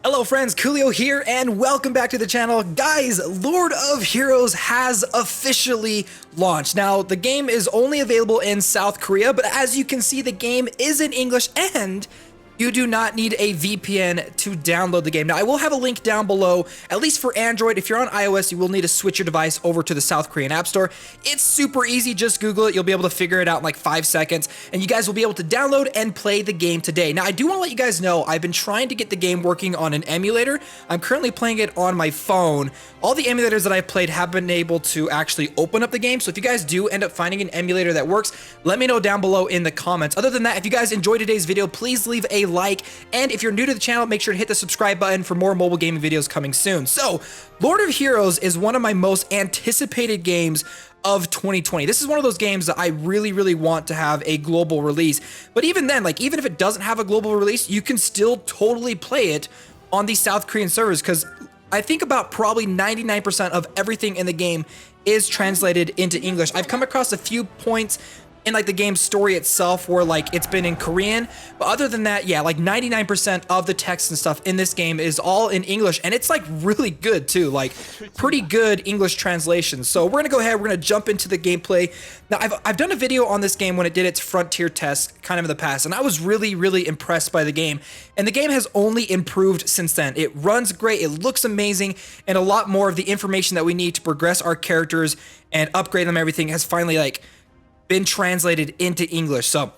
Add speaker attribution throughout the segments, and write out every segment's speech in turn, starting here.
Speaker 1: Hello friends, Koolio here and welcome back to the channel. Guys, Lord of Heroes has officially launched. Now, the game is only available in South Korea, but as you can see, the game is in English and you do not need a VPN to download the game. Now, I will have a link down below, at least for Android. If you're on iOS, you will need to switch your device over to the South Korean App Store. It's super easy. Just Google it. You'll be able to figure it out in like 5 seconds, and you guys will be able to download and play the game today. Now, I do want to let you guys know I've been trying to get the game working on an emulator. I'm currently playing it on my phone. All the emulators that I've played have been able to actually open up the game. So if you guys do end up finding an emulator that works, let me know down below in the comments. Other than that, if you guys enjoyed today's video, please leave a like. And if you're new to the channel, make sure to hit the subscribe button for more mobile gaming videos coming soon. So, Lord of Heroes is one of my most anticipated games of 2020. This is one of those games that I really want to have a global release. But even then, like, even if it doesn't have a global release, you can still totally play it on the South Korean servers, because I think about probably 99% of everything in the game is translated into English. I've come across a few points in like the game's story itself where like it's been in Korean, but other than that, yeah, like 99% of the text and stuff in this game is all in English, and it's like really good too, like pretty good English translations. So we're gonna go ahead, we're gonna jump into the gameplay. Now I've done a video on this game when it did its frontier test kind of in the past, and I was really impressed by the game, and the game has only improved since then. It runs great, it looks amazing, and a lot more of the information that we need to progress our characters and upgrade them, everything has finally like been translated into English. So, all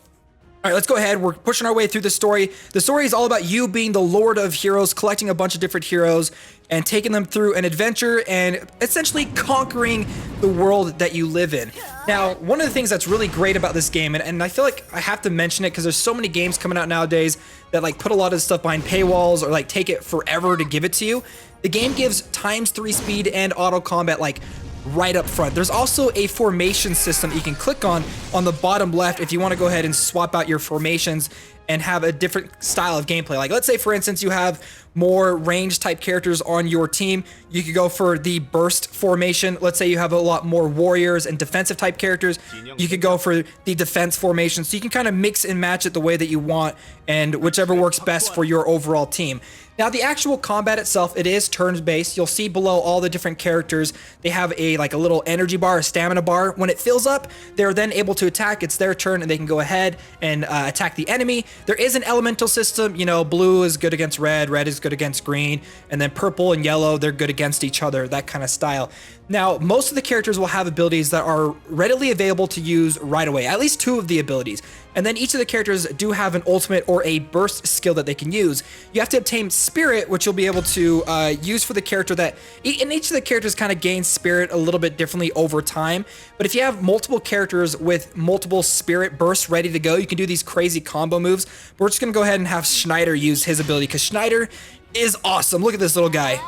Speaker 1: right, let's go ahead. We're pushing our way through the story. The story is all about you being the Lord of Heroes, collecting a bunch of different heroes and taking them through an adventure and essentially conquering the world that you live in. Now, one of the things that's really great about this game, and I feel like I have to mention it because there's so many games coming out nowadays that like put a lot of stuff behind paywalls or like take it forever to give it to you. The game gives ×3 speed and auto combat like right up front. There's also a formation system that you can click on the bottom left if you want to go ahead and swap out your formations and have a different style of gameplay. Like let's say for instance you have more range type characters on your team, you could go for the burst formation. Let's say you have a lot more warriors and defensive type characters, you could go for the defense formation. So you can kind of mix and match it the way that you want and whichever works best for your overall team. Now the actual combat itself, it is turns based. You'll see below all the different characters, they have a little energy bar, a stamina bar. When it fills up, they're then able to attack. It's their turn and they can go ahead and attack the enemy. There is an elemental system, you know, blue is good against red, red is good against green, and then purple and yellow, they're good against each other, that kind of style. Now, most of the characters will have abilities that are readily available to use right away, at least 2 of the abilities. And then each of the characters do have an ultimate or a burst skill that they can use. You have to obtain spirit, which you'll be able to use for the character that, and each of the characters kind of gains spirit a little bit differently over time. But if you have multiple characters with multiple spirit bursts ready to go, you can do these crazy combo moves. But we're just gonna go ahead and have Schneider use his ability because Schneider is awesome. Look at this little guy.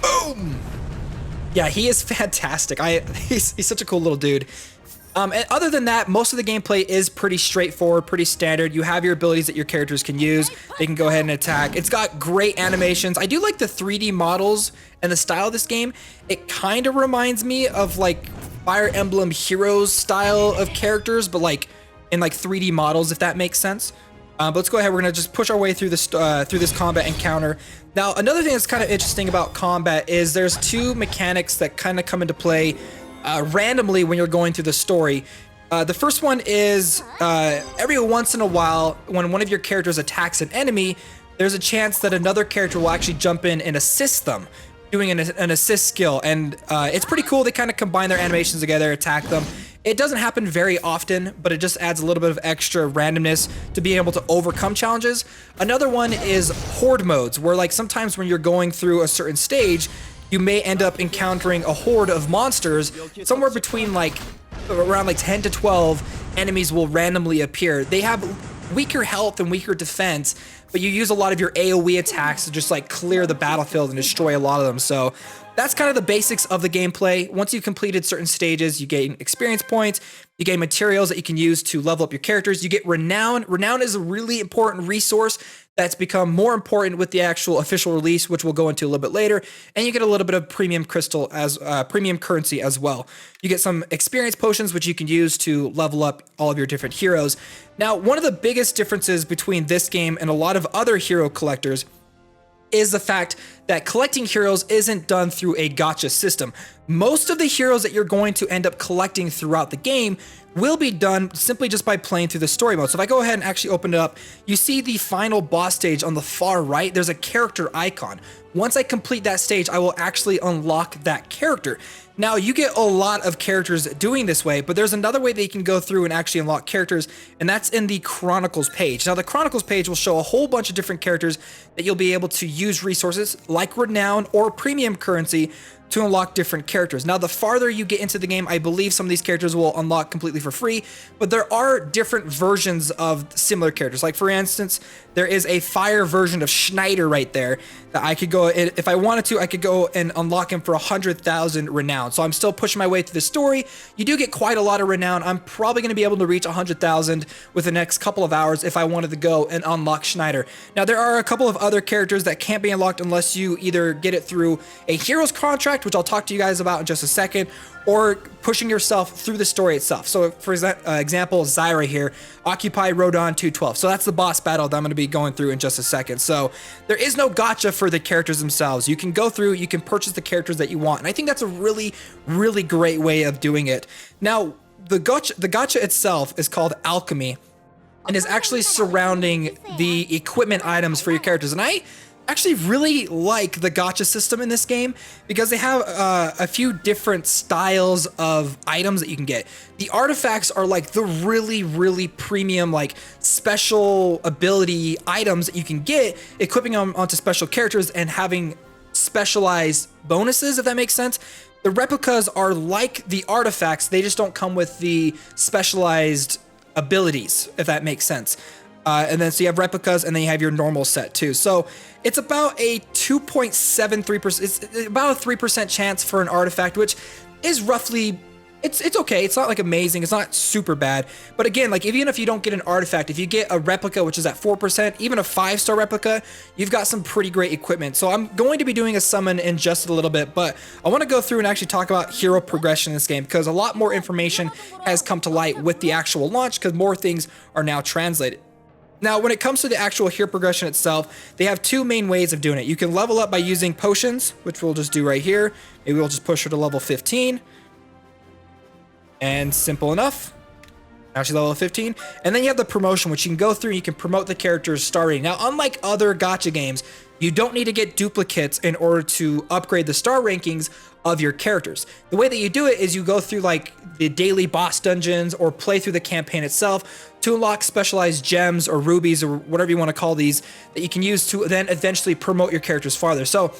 Speaker 1: Boom! Yeah, he is fantastic. He's such a cool little dude. And other than that, most of the gameplay is pretty straightforward, pretty standard. You have your abilities that your characters can use. They can go ahead and attack. It's got great animations. I do like the 3D models and the style of this game. It kind of reminds me of like Fire Emblem Heroes style of characters, but like in like 3D models, if that makes sense. But let's go ahead. We're gonna just push our way through this combat encounter. Now, another thing that's kind of interesting about combat is there's 2 mechanics that kind of come into play randomly when you're going through the story. The first one is every once in a while, when one of your characters attacks an enemy, there's a chance that another character will actually jump in and assist them, doing an assist skill, and it's pretty cool. They kind of combine their animations together, attack them. It doesn't happen very often, but it just adds a little bit of extra randomness to being able to overcome challenges. Another one is horde modes, where like sometimes when you're going through a certain stage, you may end up encountering a horde of monsters. Somewhere between like around like 10 to 12 enemies will randomly appear. They have weaker health and weaker defense, but you use a lot of your AoE attacks to just like clear the battlefield and destroy a lot of them. So that's kind of the basics of the gameplay. Once you've completed certain stages, you gain experience points, you gain materials that you can use to level up your characters. You get renown. Renown is a really important resource that's become more important with the actual official release, which we'll go into a little bit later. And you get a little bit of premium crystal as premium currency as well. You get some experience potions, which you can use to level up all of your different heroes. Now, one of the biggest differences between this game and a lot of other hero collectors is the fact that collecting heroes isn't done through a gacha system. Most of the heroes that you're going to end up collecting throughout the game will be done simply just by playing through the story mode. So if I go ahead and actually open it up, you see the final boss stage on the far right, there's a character icon. Once I complete that stage, I will actually unlock that character. Now, you get a lot of characters doing this way, but there's another way that you can go through and actually unlock characters, and that's in the Chronicles page. Now, the Chronicles page will show a whole bunch of different characters that you'll be able to use resources like Renown or Premium currency to unlock different characters. Now, the farther you get into the game, I believe some of these characters will unlock completely for free, but there are different versions of similar characters. Like, for instance, there is a fire version of Schneider right there that I could go, if I wanted to, I could go and unlock him for 100,000 renown. So I'm still pushing my way through the story. You do get quite a lot of renown. I'm probably going to be able to reach 100,000 with the next couple of hours if I wanted to go and unlock Schneider. Now, there are a couple of other characters that can't be unlocked unless you either get it through a hero's contract, which I'll talk to you guys about in just a second, or pushing yourself through the story itself. So for example, Zyra here, Occupy Rodon 212. So that's the boss battle that I'm going to be going through in just a second. So there is no gacha for the characters themselves. You can go through, you can purchase the characters that you want. And I think that's a really, really great way of doing it. Now, the gacha itself is called Alchemy and is actually surrounding the equipment items for your characters. And I actually really like the gacha system in this game because they have a few different styles of items that you can get. The artifacts are like the really, really premium, like special ability items that you can get, equipping them onto special characters and having specialized bonuses, if that makes sense. The replicas are like the artifacts, they just don't come with the specialized abilities, if that makes sense. And then so you have replicas, and then you have your normal set too. So it's about a 2.73%, it's about a 3% chance for an artifact, which is roughly, it's okay. It's not like amazing. It's not super bad. But again, like even if you don't get an artifact, if you get a replica, which is at 4%, even a 5-star replica, you've got some pretty great equipment. So I'm going to be doing a summon in just a little bit, but I want to go through and actually talk about hero progression in this game because a lot more information has come to light with the actual launch because more things are now translated. Now, when it comes to the actual hero progression itself, they have two main ways of doing it. You can level up by using potions, which we'll just do right here. Maybe we'll just push her to level 15. And simple enough. Now she's level 15. And then you have the promotion, which you can go through and you can promote the characters starting. Now, unlike other gacha games, you don't need to get duplicates in order to upgrade the star rankings of your characters. The way that you do it is you go through like the daily boss dungeons or play through the campaign itself to unlock specialized gems or rubies or whatever you want to call these that you can use to then eventually promote your characters farther. So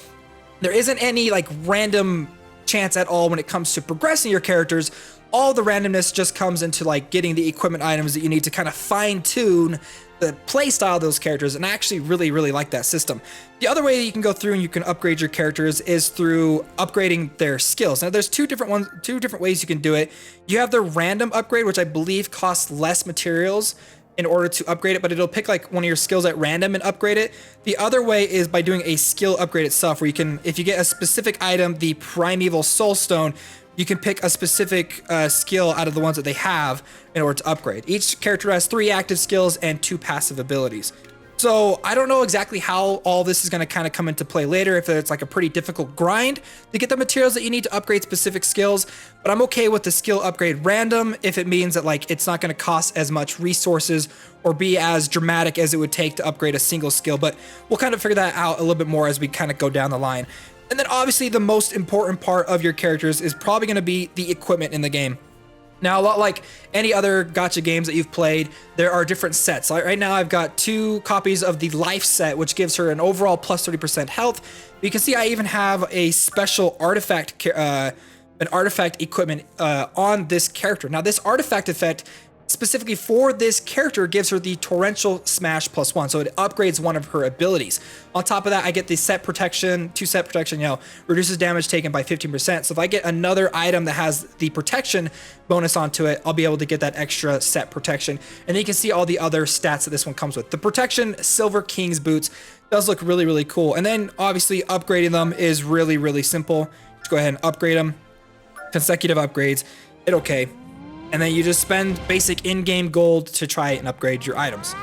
Speaker 1: there isn't any like random chance at all when it comes to progressing your characters. All the randomness just comes into like getting the equipment items that you need to kind of fine tune the play style of those characters, and I actually really, really like that system. The other way that you can go through and you can upgrade your characters is through upgrading their skills. Now, there's two different ways you can do it. You have the random upgrade, which I believe costs less materials in order to upgrade it, but it'll pick like one of your skills at random and upgrade it. The other way is by doing a skill upgrade itself, where you can, if you get a specific item, the Primeval Soul Stone, you can pick a specific skill out of the ones that they have in order to upgrade. Each character has 3 active skills and 2 passive abilities. So I don't know exactly how all this is going to kind of come into play later, if it's like a pretty difficult grind to get the materials that you need to upgrade specific skills, but I'm okay with the skill upgrade random if it means that like it's not going to cost as much resources or be as dramatic as it would take to upgrade a single skill, but we'll kind of figure that out a little bit more as we kind of go down the line. And then obviously the most important part of your characters is probably going to be the equipment in the game. Now, a lot like any other gacha games that you've played, there are different sets. Right now, I've got 2 copies of the life set, which gives her an overall plus 30% health. You can see I even have a special artifact, equipment on this character. Now, this artifact effect specifically for this character gives her the torrential smash +1, so it upgrades one of her abilities. On top of that, I get the set protection, 2 set protection, reduces damage taken by 15%. So if I get another item that has the protection bonus onto it, I'll be able to get that extra set protection. And then you can see all the other stats that this one comes with. The protection Silver King's boots does look really, really cool. And then obviously upgrading them is really, really simple. Just go ahead and upgrade them. Consecutive upgrades, hit okay. And then you just spend basic in-game gold to try and upgrade your items.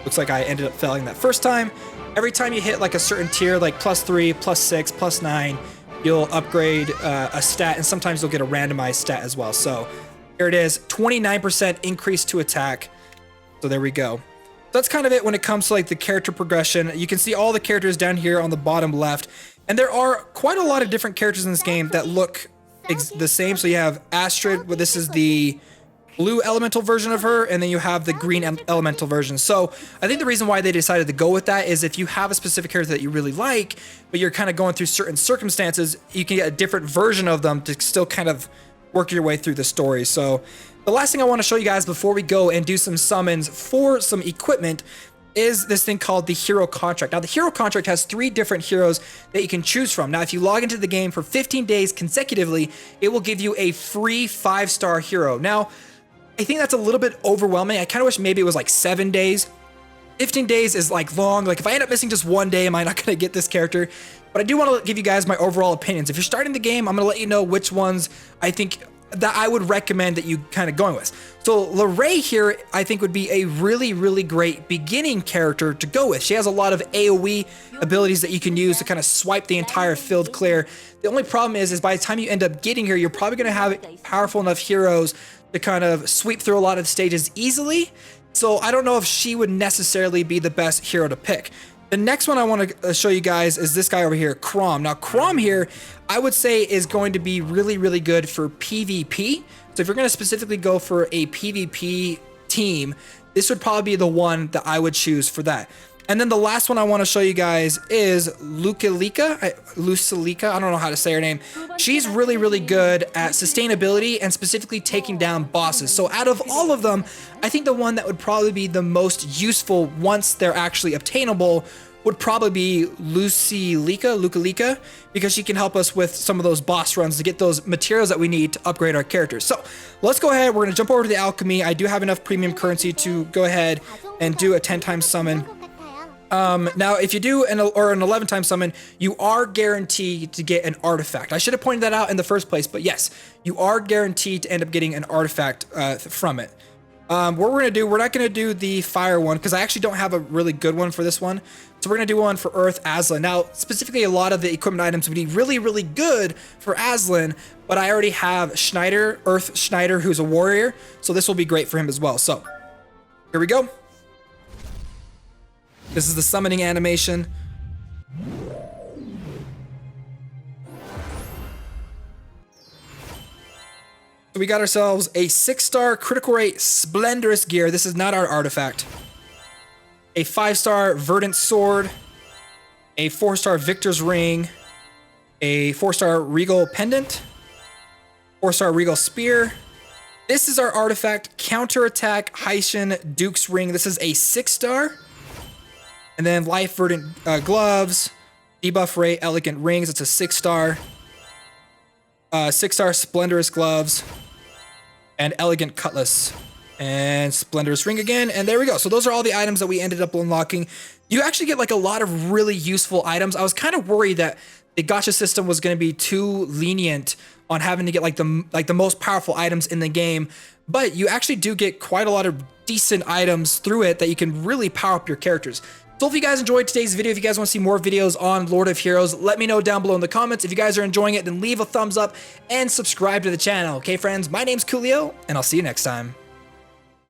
Speaker 1: Looks like I ended up failing that first time. every time you hit like a certain tier, like +3, +6, +9, you'll upgrade a stat, and sometimes you'll get a randomized stat as well. So here it is, 29% increase to attack. So there we go. That's kind of it when it comes to like the character progression. You can see all the characters down here on the bottom left, and there are quite a lot of different characters in this game that look the same. So you have Astrid, well, this is the blue elemental version of her, and then you have the green elemental version. So I think the reason why they decided to go with that is if you have a specific character that you really like, but you're kind of going through certain circumstances, you can get a different version of them to still kind of work your way through the story. So the last thing I want to show you guys before we go and do some summons for some equipment is this thing called the hero contract. Now the hero contract has 3 different heroes that you can choose from. Now if you log into the game for 15 days consecutively, it will give you a free 5-star hero. Now I think that's a little bit overwhelming. I kind of wish maybe it was like 7 days. 15 days is like long. Like if I end up missing just 1 day, am I not going to get this character? But I do want to give you guys my overall opinions. If you're starting the game, I'm going to let you know which ones I think that I would recommend that you kind of going with. So Lorraine here, I think would be a really, really great beginning character to go with. She has a lot of AoE abilities that you can use to kind of swipe the entire field clear. The only problem is by the time you end up getting here, you're probably going to have powerful enough heroes to kind of sweep through a lot of stages easily. So I don't know if she would necessarily be the best hero to pick. The next one I want to show you guys is this guy over here, Crom. Now Crom here, I would say is going to be really, really good for PvP. So if you're going to specifically go for a PvP team, this would probably be the one that I would choose for that. And then the last one I want to show you guys is Lucalika. I don't know how to say her name. She's really, really good at sustainability and specifically taking down bosses. So out of all of them, I think the one that would probably be the most useful once they're actually obtainable would probably be Lucalika, because she can help us with some of those boss runs to get those materials that we need to upgrade our characters. So let's go ahead. We're going to jump over to the Alchemy. I do have enough premium currency to go ahead and do a 10-time summon. Now, if you do an 11-time summon, you are guaranteed to get an artifact. I should have pointed that out in the first place, but yes, you are guaranteed to end up getting an artifact from it. What we're going to do, we're not going to do the fire one because I actually don't have a really good one for this one. So we're going to do one for Earth Aslan. Now, specifically, a lot of the equipment items would be really, really good for Aslan, but I already have Schneider, Earth Schneider, who's a warrior. So this will be great for him as well. So here we go. This is the summoning animation. So we got ourselves a 6-star critical rate splendorous gear. This is not our artifact. A 5-star verdant sword. A 4-star victor's ring. A 4-star regal pendant. 4-star regal spear. This is our artifact, counterattack Haitian duke's ring. This is a 6-star. And then life verdant gloves, debuff rate elegant rings. It's a 6-star. 6-star splendorous gloves, and elegant cutlass, and splendorous ring again. And there we go. So those are all the items that we ended up unlocking. You actually get like a lot of really useful items. I was kind of worried that the gacha system was going to be too lenient on having to get like the most powerful items in the game, but you actually do get quite a lot of decent items through it that you can really power up your characters. So if you guys enjoyed today's video, if you guys want to see more videos on Lord of Heroes, let me know down below in the comments. If you guys are enjoying it, then leave a thumbs up and subscribe to the channel. Okay, friends, my name's Koolio, and I'll see you next time.